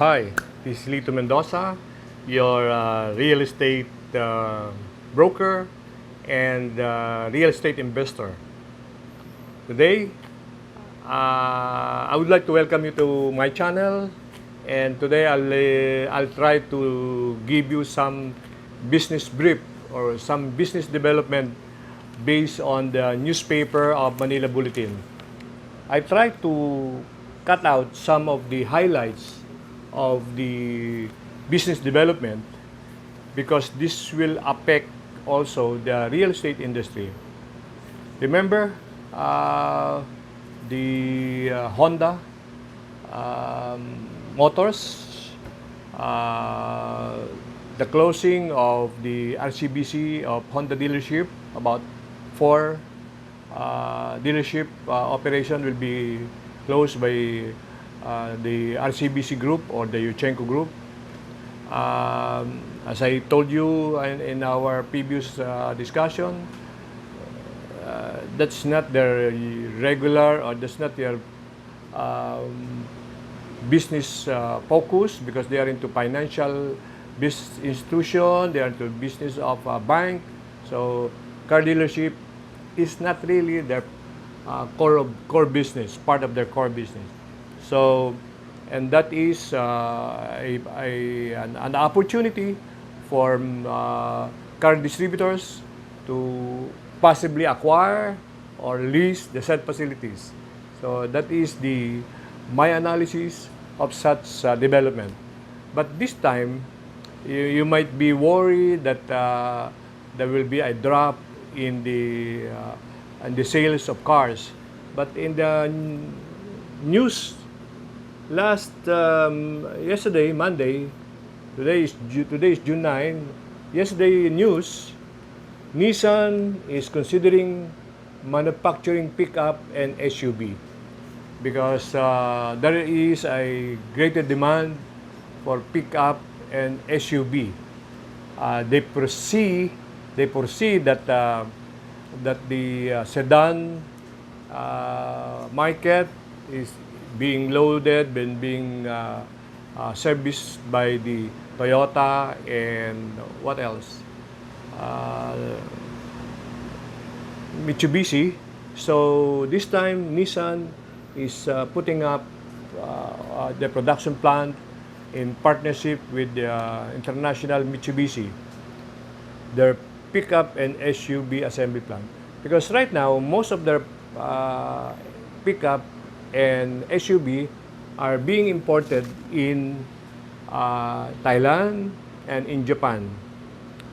Hi, this is Lito Mendoza, your real estate broker and real estate investor. Today, I would like to welcome you to my channel, and today I'll try to give you some business brief or some business development based on the newspaper of Manila Bulletin. I try to cut out some of the highlights of the business development because this will affect also the real estate industry. Remember the Honda Motors, uh, the closing of the RCBC of Honda dealership, about four dealership operation will be closed by the RCBC group or the Yuchenko group. As I told you in our previous discussion, that's not their regular or that's not their business focus because they are into financial business institution, they are into business of a bank. So car dealership is not really their core business, part of their core business. So, and that is an opportunity for car distributors to possibly acquire or lease the said facilities. So that is my analysis of such development. But this time, you might be worried that there will be a drop in the sales of cars. But in the news yesterday, Monday, today is June 9. Yesterday news, Nissan is considering manufacturing pickup and SUV because there is a greater demand for pickup and SUV. They foresee that the sedan market is being loaded and being serviced by the Toyota and what else? Mitsubishi. So this time Nissan is putting up the production plant in partnership with the international Mitsubishi, their pickup and SUV assembly plant. Because right now, most of their pickup and SUV are being imported in Thailand and in Japan.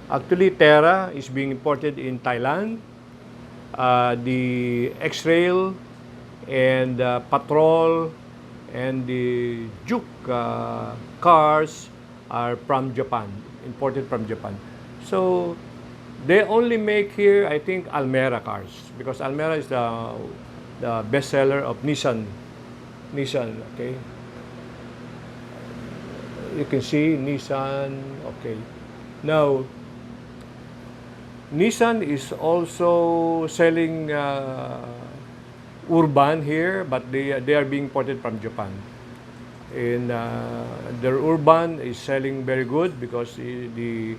Actually, Terra is being imported in Thailand. The X-Rail and Patrol and the Juke cars are from Japan, imported from Japan. So they only make here, I think, Almera cars because Almera is the best seller of Nissan. Okay. You can see Nissan. Okay. Now, Nissan is also selling Urban here, but they are being imported from Japan. And their Urban is selling very good because the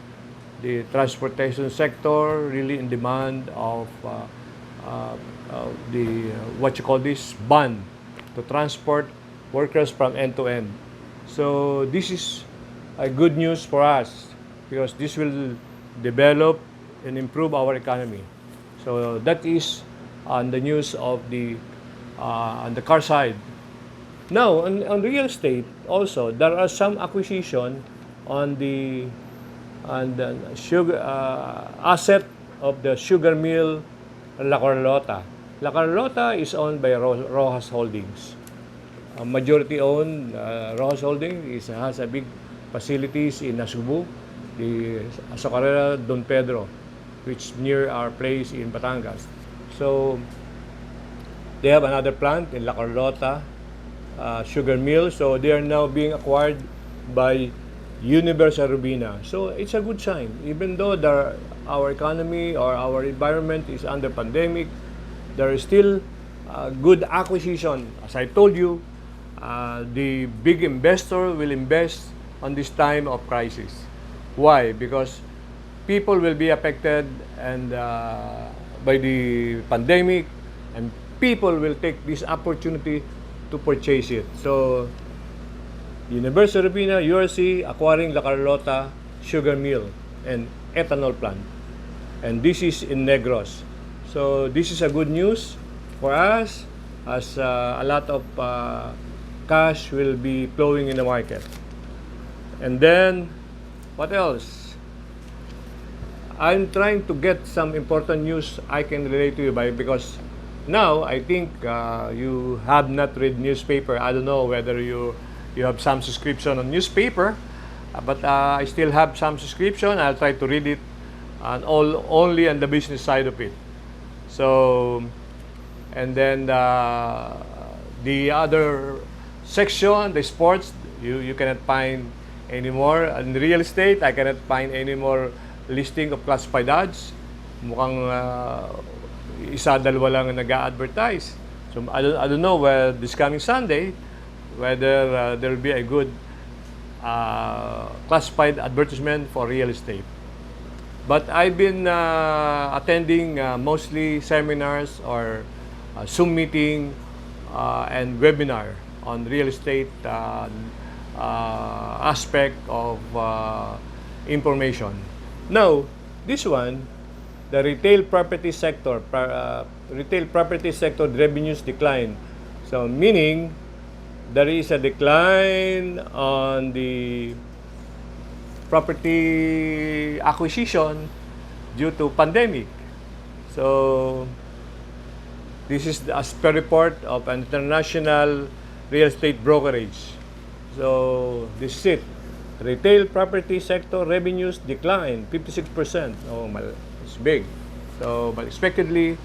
transportation sector really in demand of the what you call this ban to transport workers from end to end. So this is a good news for us because this will develop and improve our economy. So that is on the news of on the car side. Now on real estate also there are some acquisition on the sugar asset of the sugar mill La Carlota. La Carlota is owned by Rojas Holdings. Majority owned Rojas Holdings has a big facilities in Nasugbu, the Azocarera Don Pedro, which near our place in Batangas. So they have another plant in La Carlota sugar mill. So they are now being acquired by Universal Rubina. So it's a good sign. Even though our economy or our environment is under pandemic, there is still good acquisition. As I told you, the big investor will invest on this time of crisis. Why? Because people will be affected and by the pandemic, and people will take this opportunity to purchase it. So, University of Pina, URC acquiring La Carlota sugar mill and ethanol plant. And this is in Negros. So, this is a good news for us as a lot of cash will be flowing in the market. And then, what else? I'm trying to get some important news I can relate to you by, because now I think you have not read newspaper. I don't know whether you have some subscription on newspaper, but I still have some subscription. I'll try to read it and only on the business side of it. So, and then the other section, the sports, you cannot find anymore. In real estate, I cannot find any more listing of classified ads. Mukhang isa, dalawa lang ang nag-a-advertise. So I don't know whether this coming Sunday, whether there will be a good classified advertisement for real estate. But I've been attending mostly seminars or Zoom meeting and webinar on real estate aspect of information. Now, this one, the retail property sector revenues decline. So, meaning there is a decline on the property acquisition due to pandemic. So, this is as per report of an international real estate brokerage. So, this is it. Retail property sector revenues decline 56%. Oh, it's big. So, but expectedly,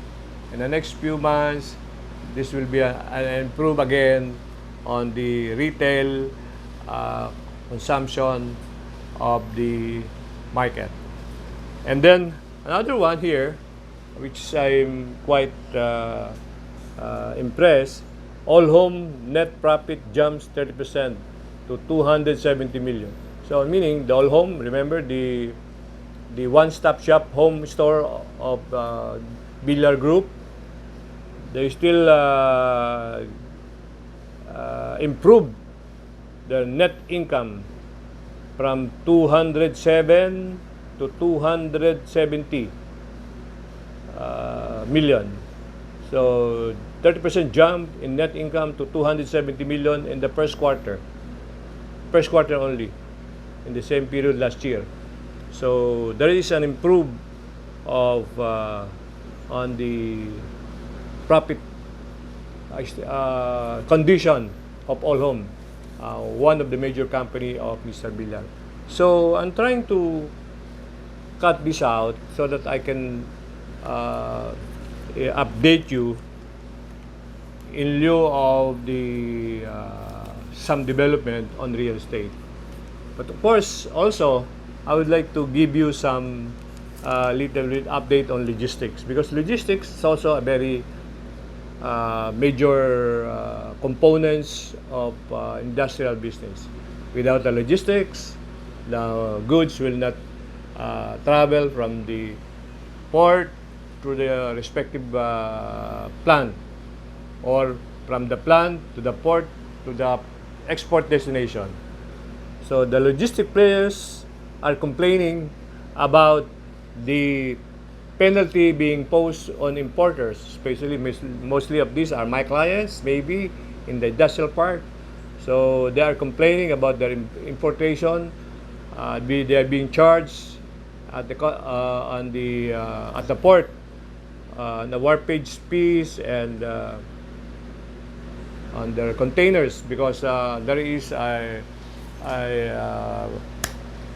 in the next few months, this will be an improve again on the retail consumption of the market. And then another one here, which I'm quite impressed, all home net profit jumps 30% to 270 million. So meaning the all home, remember the one-stop shop home store of Villar Group, they still improved their net income from 207 to 270 million. So 30% jump in net income to 270 million in the first quarter. First quarter only, in the same period last year. So there is an improve of on the profit condition of all home, one of the major company of Mr. Villar. So I'm trying to cut this out so that I can update you in lieu of the some development on real estate. But of course, also, I would like to give you some little bit update on logistics, because logistics is also a very major components of industrial business. Without the logistics, the goods will not travel from the port to the respective plant, or from the plant to the port to the export destination. So the logistic players are complaining about the penalty being posed on importers, especially mostly of these are my clients, maybe in the industrial part. So they are complaining about their importation. They are being charged at the port, the warpage fees and on their containers, because there is a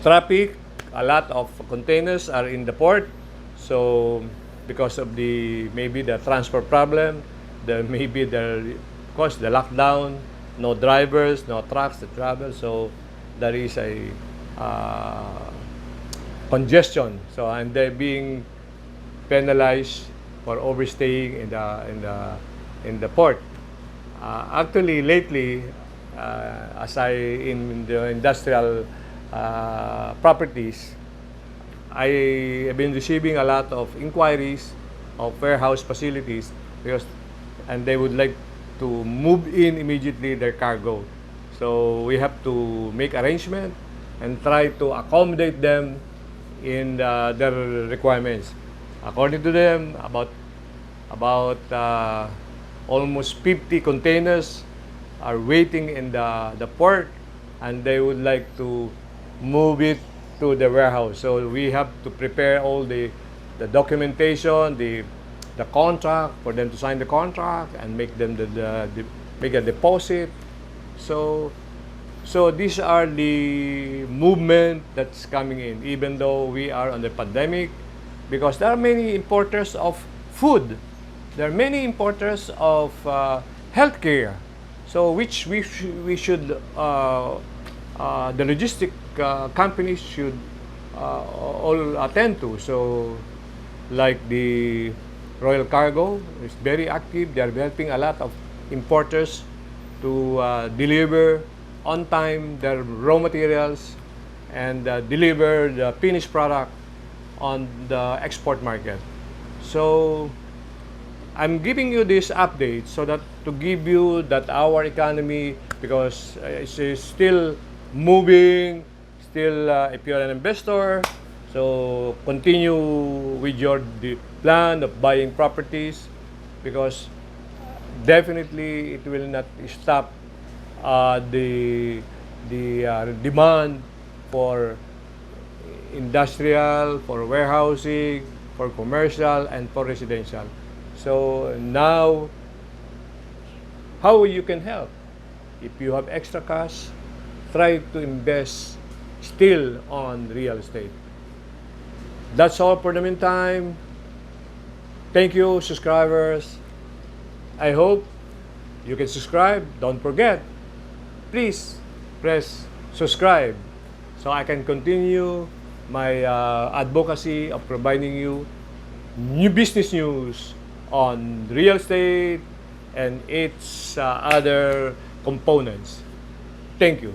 traffic. A lot of containers are in the port. So because of maybe the transport problem, maybe the lockdown, no drivers, no trucks to travel. So there is a congestion. So and they're being penalized for overstaying in the port. Actually, lately, as I in the industrial properties, I have been receiving a lot of inquiries of warehouse facilities because and they would like to move in immediately their cargo. So we have to make arrangement and try to accommodate them in their requirements. According to them, about almost 50 containers are waiting in the port, and they would like to move it to the warehouse. So we have to prepare all the documentation, the contract for them to sign the contract and make them make a deposit. So these are the movement that's coming in, even though we are on the pandemic, because there are many importers of food. There are many importers of healthcare. So which we should the logistic companies should all attend to. So like the Royal Cargo is very active. They are helping a lot of importers to deliver on time their raw materials and deliver the finished product on the export market. So I'm giving you this update so that to give you that our economy, because it's still moving, still if you're an investor, so continue with your plan of buying properties, because definitely it will not stop the demand for industrial, for warehousing, for commercial, and for residential. So now, how you can help? If you have extra cash, try to invest still on real estate. That's all for the meantime. Thank you, subscribers. I hope you can subscribe. Don't forget, please press subscribe so I can continue my advocacy of providing you new business news on real estate and its other components. Thank you.